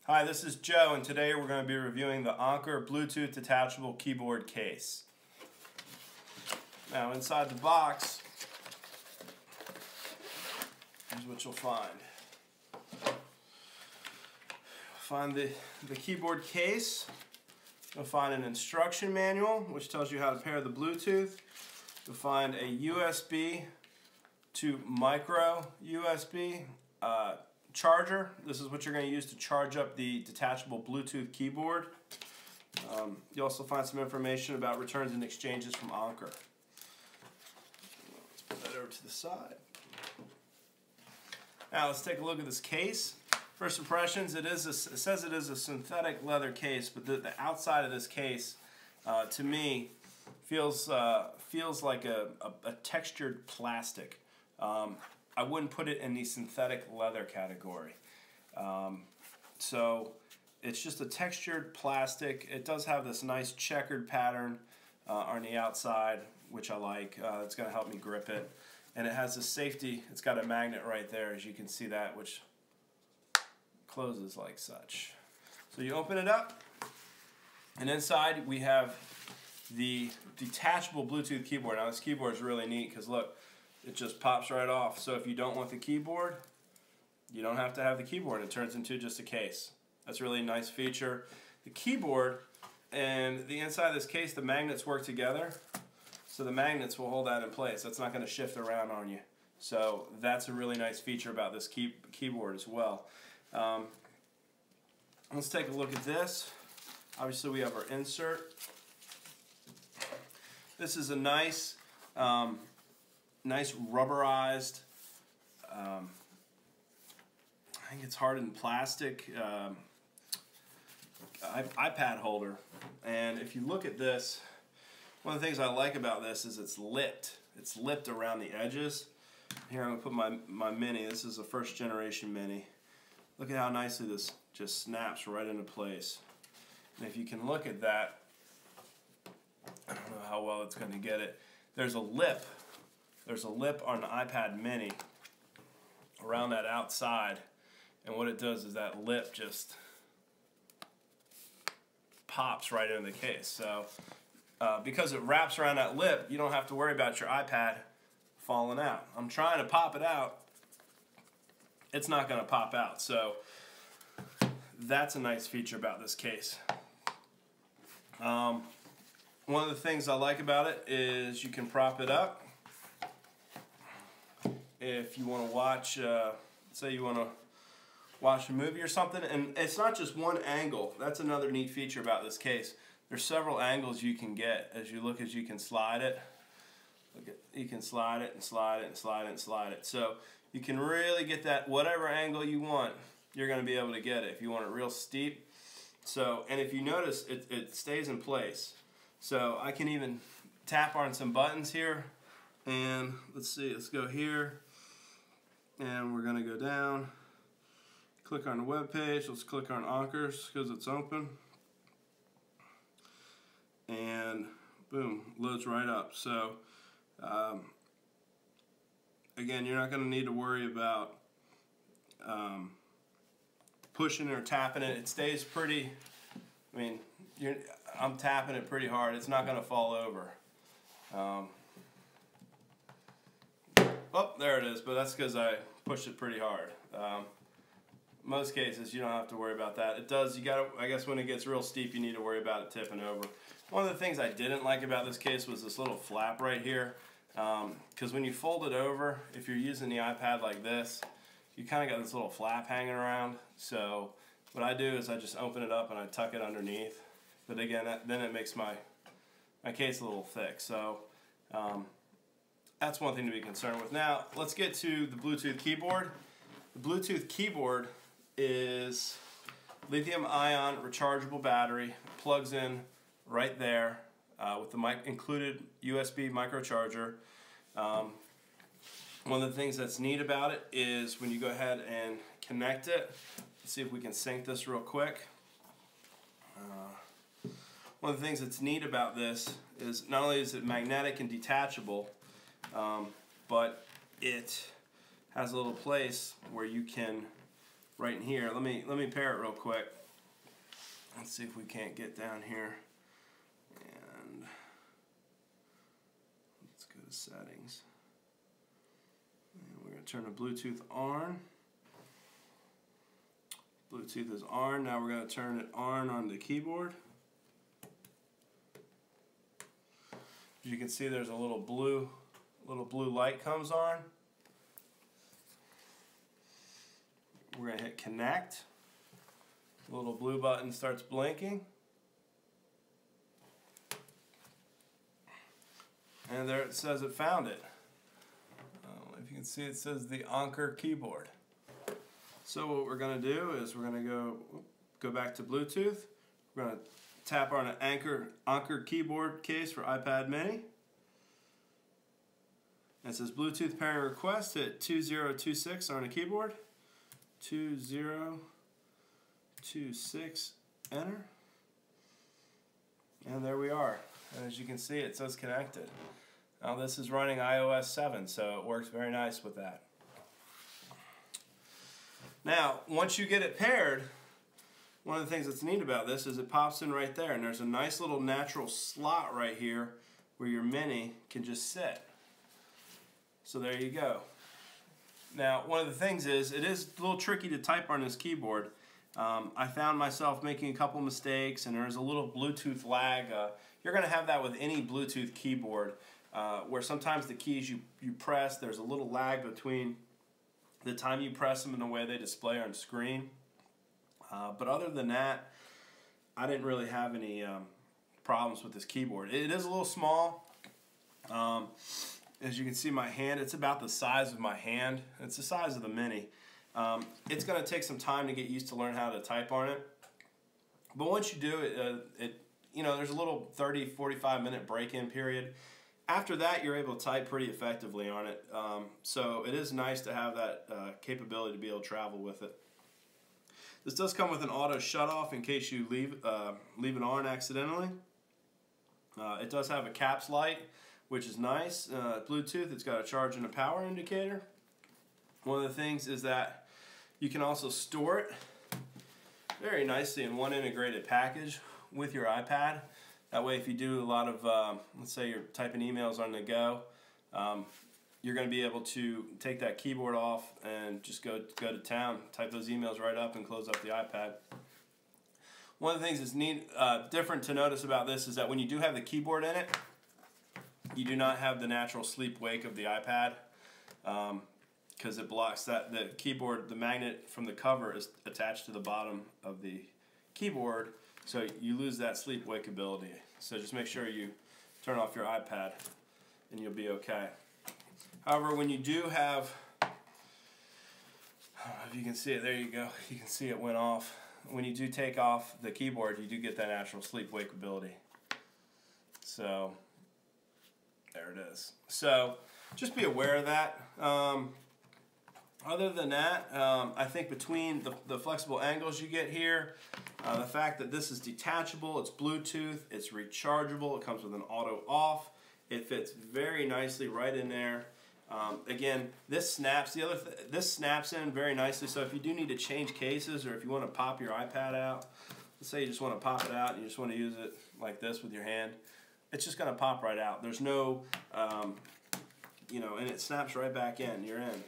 Hi, this is Joe, and today we're going to be reviewing the Anker Bluetooth detachable keyboard case. Now, inside the box, here's what you'll find. Find the keyboard case. You'll find an instruction manual, which tells you how to pair the Bluetooth. You'll find a USB to micro USB charger. This is what you're going to use to charge up the detachable Bluetooth keyboard. You also find some information about returns and exchanges from Anker. Let's put that over to the side. Now let's take a look at this case. First impressions, it says it is a synthetic leather case, but the outside of this case, to me, feels like a textured plastic. I wouldn't put it in the synthetic leather category. So it's just a textured plastic. It does have this nice checkered pattern on the outside, which I like. It's going to help me grip it. And it has a safety. It's got a magnet right there, as you can see that, which closes like such. So you open it up, and inside we have the detachable Bluetooth keyboard. Now this keyboard is really neat because look, it just pops right off. So if you don't want the keyboard, you don't have to have the keyboard. It turns into just a case. That's a really nice feature. The keyboard and the inside of this case, the magnets work together. So the magnets will hold that in place. That's not going to shift around on you. So that's a really nice feature about this keyboard as well. Let's take a look at this. Obviously we have our insert. This is a nice rubberized, I think it's hardened plastic iPad holder. And if you look at this, one of the things I like about this is it's lipped. It's lipped around the edges. Here I'm going to put my Mini. This is a first generation Mini. Look at how nicely this just snaps right into place. And if you can look at that, I don't know how well it's going to get it. There's a lip. There's a lip on the iPad Mini around that outside, and what it does is that lip just pops right into the case. So because it wraps around that lip, you don't have to worry about your iPad falling out. I'm trying to pop it out. It's not going to pop out. So that's a nice feature about this case. One of the things I like about it is you can prop it up. If you want to watch, say you want to watch a movie or something, and it's not just one angle. That's another neat feature about this case. There's several angles you can get as you can slide it. You can slide it and slide it and slide it and slide it. So you can really get that whatever angle you want, you're going to be able to get it if you want it real steep. So, and if you notice, it stays in place. So I can even tap on some buttons here, and let's see, let's go here, and we're going to go down, click on the web page. Let's click on Anker's because it's open, and boom, loads right up. So again, you're not going to need to worry about pushing or tapping it. It stays pretty, I mean, I'm tapping it pretty hard. It's not going to fall over. Oh, there it is, but that's because I pushed it pretty hard. Most cases, you don't have to worry about that. It does, I guess when it gets real steep, you need to worry about it tipping over. One of the things I didn't like about this case was this little flap right here. Because when you fold it over, if you're using the iPad like this, you kind of got this little flap hanging around. So what I do is I just open it up and I tuck it underneath. But again, then it makes my case a little thick. So that's one thing to be concerned with. Now let's get to the Bluetooth keyboard. The Bluetooth keyboard is lithium-ion rechargeable battery. It plugs in right there with the included USB microcharger. One of the things that's neat about it is when you go ahead and connect it. Let's see if we can sync this real quick. One of the things that's neat about this is not only is it magnetic and detachable, but it has a little place where you can right in here. Let me pair it real quick. Let's see if we can't get down here. And let's go to settings. And we're going to turn the Bluetooth on. Bluetooth is on. Now we're going to turn it on the keyboard. As you can see, there's a little blue light comes on. We're going to hit connect. The little blue button starts blinking. And there it says it found it. If you can see, it says the Anker keyboard. So what we're going to do is we're going to go back to Bluetooth. We're going to tap on an Anker keyboard case for iPad mini. And it says Bluetooth pairing request. Hit 2026 on the keyboard. 2026, enter. And there we are. And as you can see, it says connected. Now this is running iOS 7, so it works very nice with that. Now, once you get it paired, one of the things that's neat about this is it pops in right there, and there's a nice little natural slot right here where your mini can just sit. So there you go. Now, one of the things is, it is a little tricky to type on this keyboard. I found myself making a couple mistakes, and there's a little Bluetooth lag. You're going to have that with any Bluetooth keyboard, where sometimes the keys you press, there's a little lag between the time you press them and the way they display on screen. But other than that, I didn't really have any problems with this keyboard. It is a little small. As you can see, my hand, it's about the size of my hand. It's the size of the mini. It's going to take some time to get used to learn how to type on it. But once you do it, there's a little 30-45 minute break-in period. After that, you're able to type pretty effectively on it. So it is nice to have that capability to be able to travel with it. This does come with an auto shut-off in case you leave it on accidentally. It does have a caps light, which is nice. Bluetooth, it's got a charge and a power indicator. One of the things is that you can also store it very nicely in one integrated package with your iPad. That way, if you do a lot of, let's say you're typing emails on the go, you're going to be able to take that keyboard off and just go to town, type those emails right up and close up the iPad. One of the things that's neat, different to notice about this is that when you do have the keyboard in it, you do not have the natural sleep-wake of the iPad, because it blocks that. The keyboard, the magnet from the cover is attached to the bottom of the keyboard, so you lose that sleep-wake ability. So just make sure you turn off your iPad and you'll be okay. However, when you do have, I don't know if you can see it, there you go, you can see it went off. When you do take off the keyboard, you do get that natural sleep-wake ability. So there it is. So just be aware of that. Other than that, I think between the flexible angles you get here, the fact that this is detachable, it's Bluetooth, it's rechargeable, it comes with an auto off, it fits very nicely right in there. Again, this snaps. This snaps in very nicely. So if you do need to change cases, or if you want to pop your iPad out, let's say you just want to pop it out and you just want to use it like this with your hand, it's just going to pop right out. There's no, and it snaps right back in. You're in.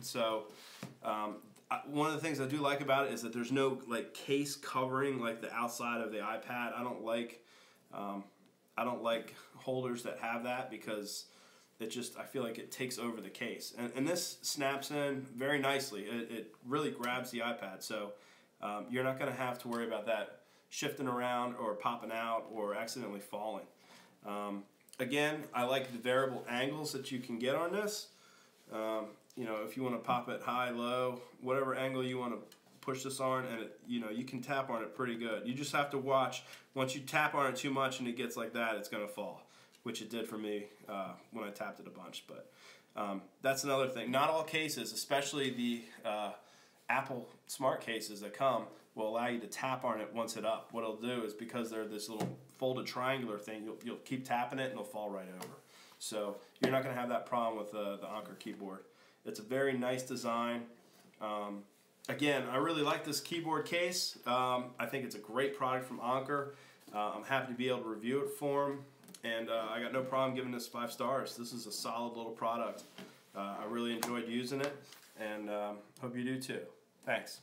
So one of the things I do like about it is that there's no case covering like the outside of the iPad. I don't like holders that have that, because I feel like it takes over the case. And this snaps in very nicely. It really grabs the iPad. So you're not going to have to worry about that shifting around or popping out or accidentally falling. Again, I like the variable angles that you can get on this. If you want to pop it high, low, whatever angle you want to push this on, and you can tap on it pretty good. You just have to watch. Once you tap on it too much and it gets like that, it's going to fall, which it did for me when I tapped it a bunch. But that's another thing. Not all cases, especially the Apple smart cases that come, will allow you to tap on it once it's up. What it'll do is, because they're this little folded triangular thing, you'll keep tapping it and it'll fall right over. So you're not going to have that problem with the Anker keyboard. It's a very nice design. again, I really like this keyboard case. I think it's a great product from Anker. I'm happy to be able to review it for them, and I got no problem giving this 5 stars. This is a solid little product. I really enjoyed using it, and hope you do too. Thanks.